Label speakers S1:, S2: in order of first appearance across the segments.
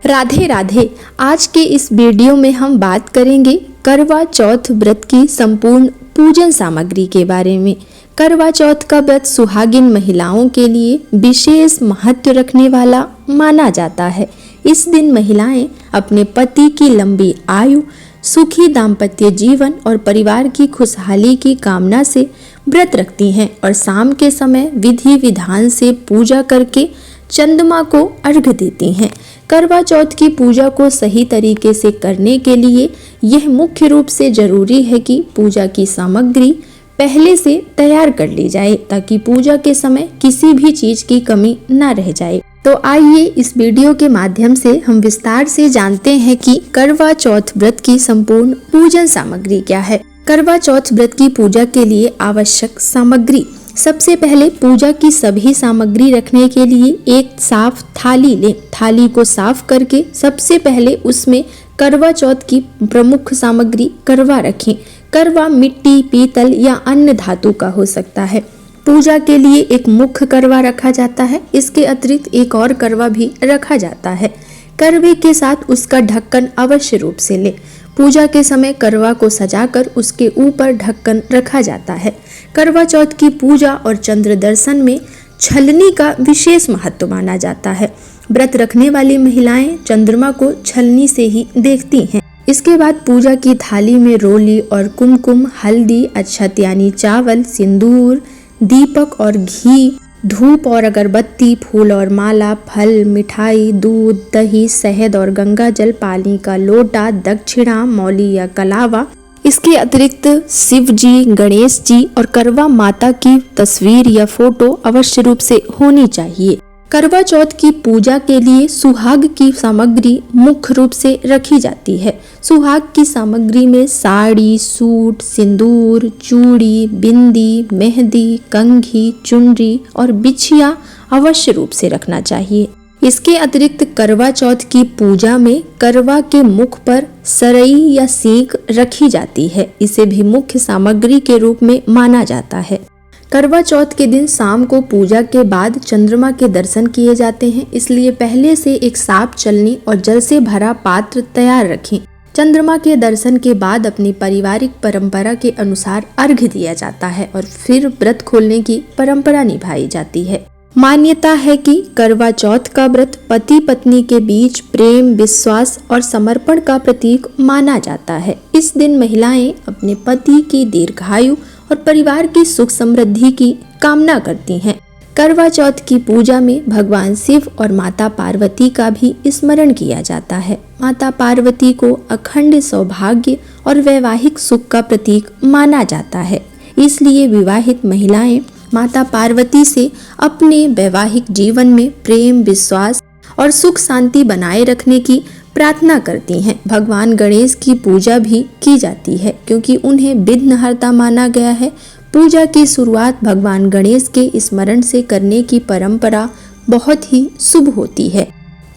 S1: राधे राधे। आज के इस वीडियो में हम बात करेंगे करवा चौथ व्रत की संपूर्ण पूजन सामग्री के बारे में। करवा चौथ का व्रत सुहागिन महिलाओं के लिए विशेष महत्व रखने वाला माना जाता है। इस दिन महिलाएं अपने पति की लंबी आयु, सुखी दाम्पत्य जीवन और परिवार की खुशहाली की कामना से व्रत रखती हैं और शाम के समय विधि विधान से पूजा करके चंद्रमा को अर्घ्य देती हैं। करवा चौथ की पूजा को सही तरीके से करने के लिए यह मुख्य रूप से जरूरी है कि पूजा की सामग्री पहले से तैयार कर ली जाए ताकि पूजा के समय किसी भी चीज की कमी न रह जाए। तो आइए इस वीडियो के माध्यम से हम विस्तार से जानते हैं कि करवा चौथ व्रत की संपूर्ण पूजन सामग्री क्या है। करवा चौथ व्रत की पूजा के लिए आवश्यक सामग्री। सबसे पहले पूजा की सभी सामग्री रखने के लिए एक साफ थाली लें। थाली को साफ करके सबसे पहले उसमें करवा चौथ की प्रमुख सामग्री करवा रखें। करवा मिट्टी, पीतल या अन्य धातु का हो सकता है। पूजा के लिए एक मुख्य करवा रखा जाता है। इसके अतिरिक्त एक और करवा भी रखा जाता है। करवे के साथ उसका ढक्कन अवश्य रूप से लें। पूजा के समय करवा को सजाकर उसके ऊपर ढक्कन रखा जाता है। करवा चौथ की पूजा और चंद्र दर्शन में छलनी का विशेष महत्व माना जाता है। व्रत रखने वाली महिलाएं चंद्रमा को छलनी से ही देखती हैं। इसके बाद पूजा की थाली में रोली और कुमकुम, हल्दी, अक्षत यानी चावल, सिंदूर, दीपक और घी, धूप और अगरबत्ती, फूल और माला, फल, मिठाई, दूध, दही, शहद और गंगा जल, पानी का लोटा, दक्षिणा, मौली या कलावा। इसके अतिरिक्त शिव जी, गणेश जी और करवा माता की तस्वीर या फोटो अवश्य रूप से होनी चाहिए। करवा चौथ की पूजा के लिए सुहाग की सामग्री मुख्य रूप से रखी जाती है। सुहाग की सामग्री में साड़ी, सूट, सिंदूर, चूड़ी, बिंदी, मेहंदी, कंघी, चुनरी और बिछिया अवश्य रूप से रखना चाहिए। इसके अतिरिक्त करवा चौथ की पूजा में करवा के मुख पर सरई या सींग रखी जाती है। इसे भी मुख्य सामग्री के रूप में माना जाता है। करवा चौथ के दिन शाम को पूजा के बाद चंद्रमा के दर्शन किए जाते हैं, इसलिए पहले से एक साफ चलनी और जल से भरा पात्र तैयार रखें। चंद्रमा के दर्शन के बाद अपनी पारिवारिक परंपरा के अनुसार अर्घ्य दिया जाता है और फिर व्रत खोलने की परंपरा निभाई जाती है। मान्यता है कि करवा चौथ का व्रत पति पत्नी के बीच प्रेम, विश्वास और समर्पण का प्रतीक माना जाता है। इस दिन महिलाएं अपने पति की दीर्घायु और परिवार की सुख समृद्धि की कामना करती हैं। करवा चौथ की पूजा में भगवान शिव और माता पार्वती का भी स्मरण किया जाता है। माता पार्वती को अखंड सौभाग्य और वैवाहिक सुख का प्रतीक माना जाता है। इसलिए विवाहित महिलाएं माता पार्वती से अपने वैवाहिक जीवन में प्रेम, विश्वास और सुख शांति बनाए रखने की प्रार्थना करती हैं। भगवान गणेश की पूजा भी की जाती है क्योंकि उन्हें विघ्नहर्ता माना गया है। पूजा की शुरुआत भगवान गणेश के स्मरण से करने की परंपरा बहुत ही शुभ होती है।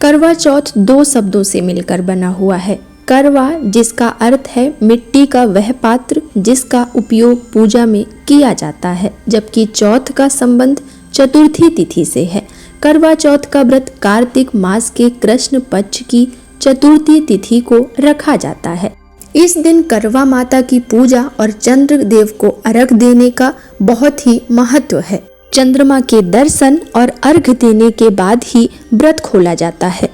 S1: करवा चौथ दो शब्दों से मिलकर बना हुआ है। करवा जिसका अर्थ है मिट्टी का वह पात्र जिसका उपयोग पूजा में किया जाता है, जबकि चौथ का संबंध चतुर्थी तिथि से है। करवा चौथ का व्रत कार्तिक मास के कृष्ण पक्ष की चतुर्थी तिथि को रखा जाता है। इस दिन करवा माता की पूजा और चंद्र देव को अर्घ्य देने का बहुत ही महत्व है। चंद्रमा के दर्शन और अर्घ्य देने के बाद ही व्रत खोला जाता है।